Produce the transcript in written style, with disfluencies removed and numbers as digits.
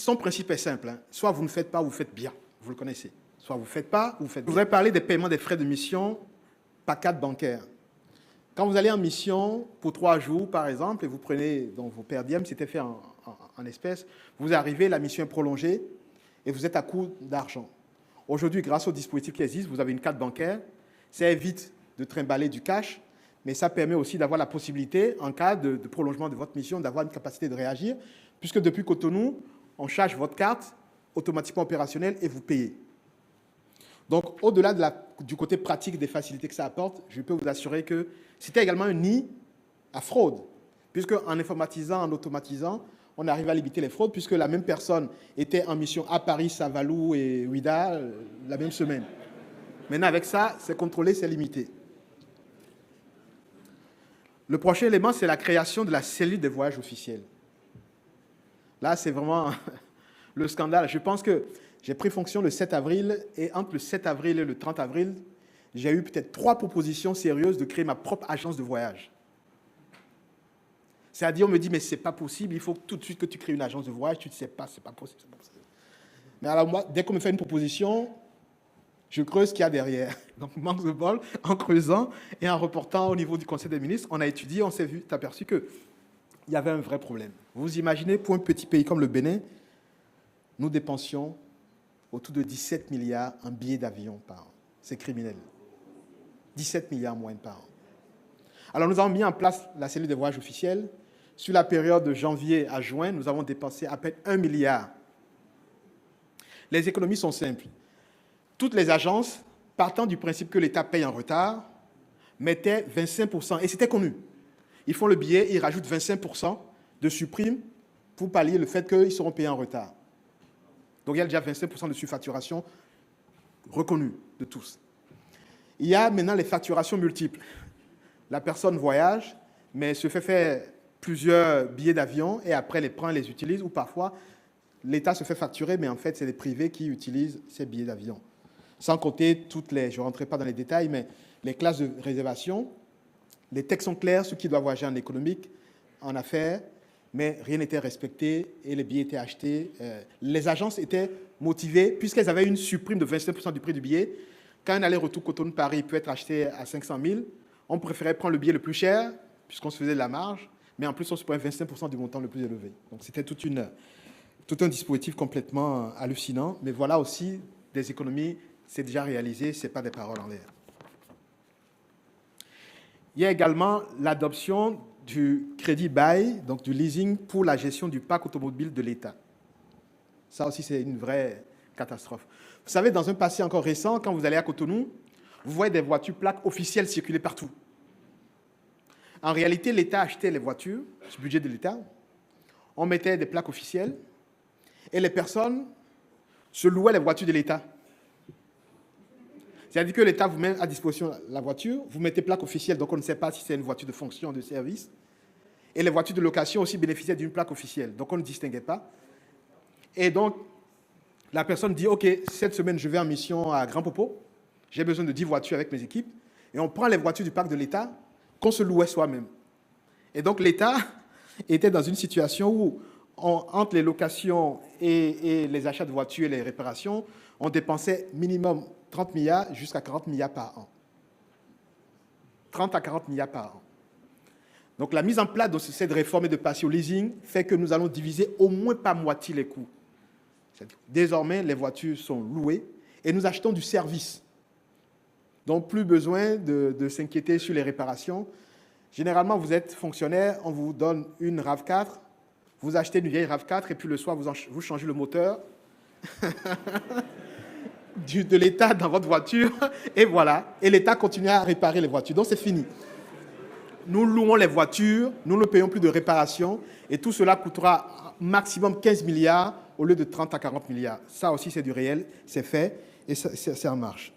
son principe est simple. Hein. Soit vous ne faites pas, ou vous faites bien. Vous le connaissez. Soit vous ne faites pas, ou vous faites bien. Je voudrais parler des paiements des frais de mission par carte bancaire. Quand vous allez en mission pour 3 jours, par exemple, et vous prenez donc, vos per diem, c'était fait en espèces, vous arrivez, la mission est prolongée, et vous êtes à court d'argent. Aujourd'hui, grâce au dispositif qui existe, vous avez une carte bancaire, ça évite de trimballer du cash, mais ça permet aussi d'avoir la possibilité, en cas de prolongement de votre mission, d'avoir une capacité de réagir, puisque depuis Cotonou, on charge votre carte automatiquement opérationnelle et vous payez. Donc, au-delà du côté pratique des facilités que ça apporte, je peux vous assurer que c'était également un nid à fraude, puisque en informatisant, en automatisant, on arrive à limiter les fraudes, puisque la même personne était en mission à Paris, Savalou et Ouida la même semaine. Maintenant, avec ça, c'est contrôlé, c'est limité. Le prochain élément, c'est la création de la cellule des voyages officiels. Là, c'est vraiment le scandale. Je pense que j'ai pris fonction le 7 avril, et entre le 7 avril et le 30 avril, j'ai eu peut-être 3 propositions sérieuses de créer ma propre agence de voyage. C'est-à-dire, on me dit, mais ce n'est pas possible, il faut tout de suite que tu crées une agence de voyage, tu ne sais pas, ce n'est pas possible. Mais alors moi, dès qu'on me fait une proposition, je creuse ce qu'il y a derrière. Donc, manque de bol, en creusant et en reportant au niveau du Conseil des ministres, on a étudié, on s'est aperçu qu'il y avait un vrai problème. Vous imaginez, pour un petit pays comme le Bénin, nous dépensions autour de 17 milliards en billets d'avion par an. C'est criminel. 17 milliards en moyenne par an. Alors, nous avons mis en place la cellule des voyages officiels. Sur la période de janvier à juin, nous avons dépensé à peine 1 milliard. Les économies sont simples. Toutes les agences, partant du principe que l'État paye en retard, mettaient 25%. Et c'était connu. Ils font le billet, ils rajoutent 25% de surprime pour pallier le fait qu'ils seront payés en retard. Donc, il y a déjà 25% de surfacturation reconnue de tous. Il y a maintenant les facturations multiples. La personne voyage, mais se fait faire plusieurs billets d'avion et après les prend et les utilise, ou parfois l'État se fait facturer, mais en fait, c'est les privés qui utilisent ces billets d'avion. Sans compter toutes les, je ne rentrerai pas dans les détails, mais les classes de réservation, les textes sont clairs, ceux qui doivent voyager en économique, en affaires, mais rien n'était respecté et les billets étaient achetés. Les agences étaient motivées, puisqu'elles avaient une surprime de 25% du prix du billet. Quand un aller-retour Cotonou-Paris peut être acheté à 500 000, on préférait prendre le billet le plus cher, puisqu'on se faisait de la marge, mais en plus, on se prenait 25% du montant le plus élevé. Donc, c'était tout un dispositif complètement hallucinant. Mais voilà aussi des économies, c'est déjà réalisé, ce n'est pas des paroles en l'air. Il y a également l'adoption du crédit bail, donc du leasing pour la gestion du parc automobile de l'État. Ça aussi, c'est une vraie catastrophe. Vous savez, dans un passé encore récent, quand vous allez à Cotonou, vous voyez des voitures plaques officielles circuler partout. En réalité, l'État achetait les voitures, ce budget de l'État, on mettait des plaques officielles et les personnes se louaient les voitures de l'État. C'est-à-dire que l'État vous met à disposition la voiture, vous mettez plaque officielle, donc on ne sait pas si c'est une voiture de fonction, de service. Et les voitures de location aussi bénéficiaient d'une plaque officielle, donc on ne distinguait pas. Et donc, la personne dit, OK, cette semaine, je vais en mission à Grand Popo, j'ai besoin de 10 voitures avec mes équipes, et on prend les voitures du parc de l'État qu'on se louait soi-même. Et donc, l'État était dans une situation où, entre les locations et les achats de voitures et les réparations, on dépensait minimum 30 milliards jusqu'à 40 milliards par an. 30 à 40 milliards par an. Donc, la mise en place de cette réforme et de passer au leasing fait que nous allons diviser au moins par moitié les coûts. Désormais, les voitures sont louées et nous achetons du service. Donc, plus besoin de s'inquiéter sur les réparations. Généralement, vous êtes fonctionnaire, on vous donne une RAV4, vous achetez une vieille RAV4 et puis le soir, vous changez le moteur de l'État dans votre voiture et voilà. Et l'État continue à réparer les voitures. Donc, c'est fini. Nous louons les voitures, nous ne payons plus de réparation et tout cela coûtera maximum 15 milliards au lieu de 30 à 40 milliards. Ça aussi, c'est du réel, c'est fait et c'est en marche.